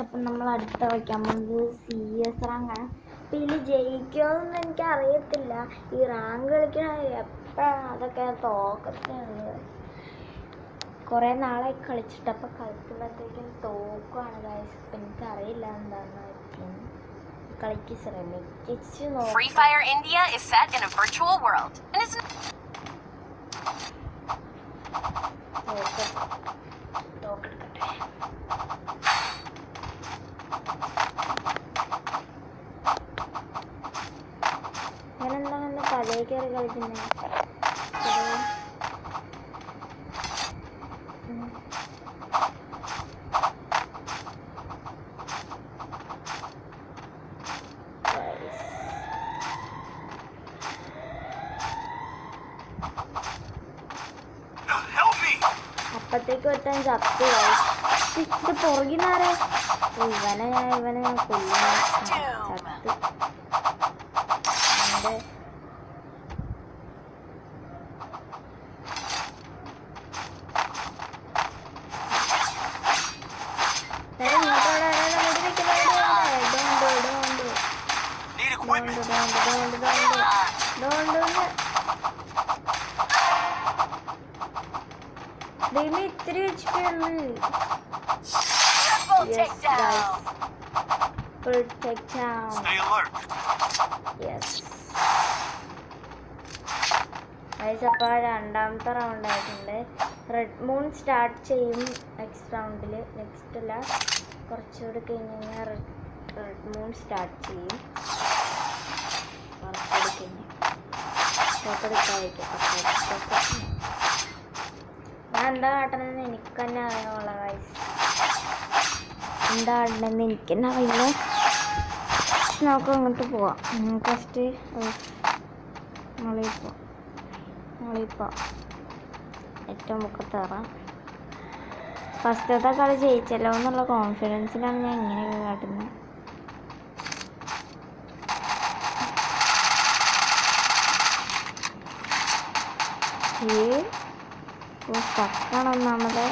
അപ്പം നമ്മൾ അടുത്ത വയ്ക്കാൻ പോകുന്നത് CS റാങ്കാണ്. അപ്പം ഇതിൽ ജയിക്കുമെന്നൊന്നും എനിക്കറിയത്തില്ല. ഈ റാങ്ക് കളിക്കണ എപ്പോഴാണ് അതൊക്കെ തോക്കത്തുള്ളത്. കുറേ നാളെ കളിച്ചിട്ട് അപ്പം കളിക്കുമ്പോഴത്തേക്കും തോക്കുവാണ് ഗൈസ്. അപ്പം എനിക്കറിയില്ല എന്താണെന്ന് കളിക്ക് ശ്രമിച്ചു നോക്കാം. Free Fire India is set in a virtual world and is തോക്കെടുക്കട്ടെ. ഞാനെന്താണെന്ന് പഴയ കയറി കളിക്കുന്നത്. അപ്പത്തേക്ക് ഒറ്റാൻ ചത്തു. ഇത് പുറകിനാരെ ഇവനെ ഞാൻ കൊല്ലുന്നു. ചത്ത് ഇത്തിരി HP ഉള്ളു. അപ്പോൾ രണ്ടാമത്തെ റൗണ്ട് ആയിട്ടുണ്ട്. റെഡ് മൂൺ സ്റ്റാർട്ട് ചെയ്യും നെക്സ്റ്റ് റൗണ്ടിൽ. നെക്സ്റ്റ് അല്ല, കുറച്ചുകൂടി കഴിഞ്ഞ് കഴിഞ്ഞാൽ റെഡ് മൂൺ സ്റ്റാർട്ട് ചെയ്യും. കുറച്ചുകൂടി കഴിഞ്ഞ് ഞാൻ എന്താ കാട്ടണമെന്ന് എനിക്ക് തന്നെ അറിയാനുള്ള വയസ്സ്. എന്താ കാട്ടണമെന്ന് എനിക്ക് തന്നെ അറിയില്ല. നമുക്ക് അങ്ങോട്ട് പോവാം. ഫസ്റ്റ് നമ്മളിപ്പോൾ ഏറ്റവും മുഖത്തേറാം. ഫസ്റ്റത്തെ കളി ജയിച്ചല്ലോ എന്നുള്ള കോൺഫിഡൻസിലാണ് ഞാൻ ഇങ്ങനെയൊക്കെ കാട്ടുന്നത്. സ്റ്റക്കാണ് ഒന്നാമത്.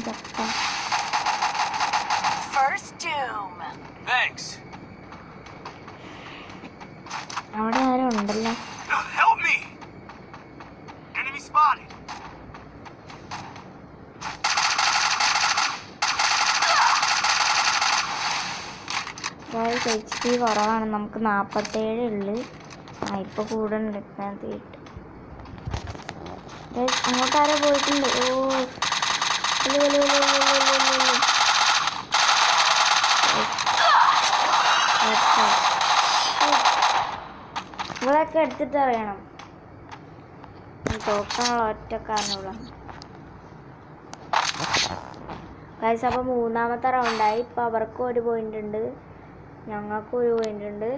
ചക്ക അവിടെ ആരും ഉണ്ടല്ലോ. HP കുറവാണ്. നമുക്ക് 47 ഉള്ളു. ഇപ്പോൾ കൂടുന്നുണ്ട്. അങ്ങോട്ടാരോ പോയിട്ടുണ്ട്. ഇവളൊക്കെ എടുത്തിട്ട് അറിയണം. തോക്കാനുള്ള ഒറ്റക്കാരനുള്ള ഗൈസ്. അപ്പോൾ മൂന്നാമത്തെ റൗണ്ടായി. ഇപ്പോൾ അവർക്കും 1 പോയിന്റ് ഉണ്ട്, ഞങ്ങൾക്കും 1 പോയിന്റ് ഉണ്ട്.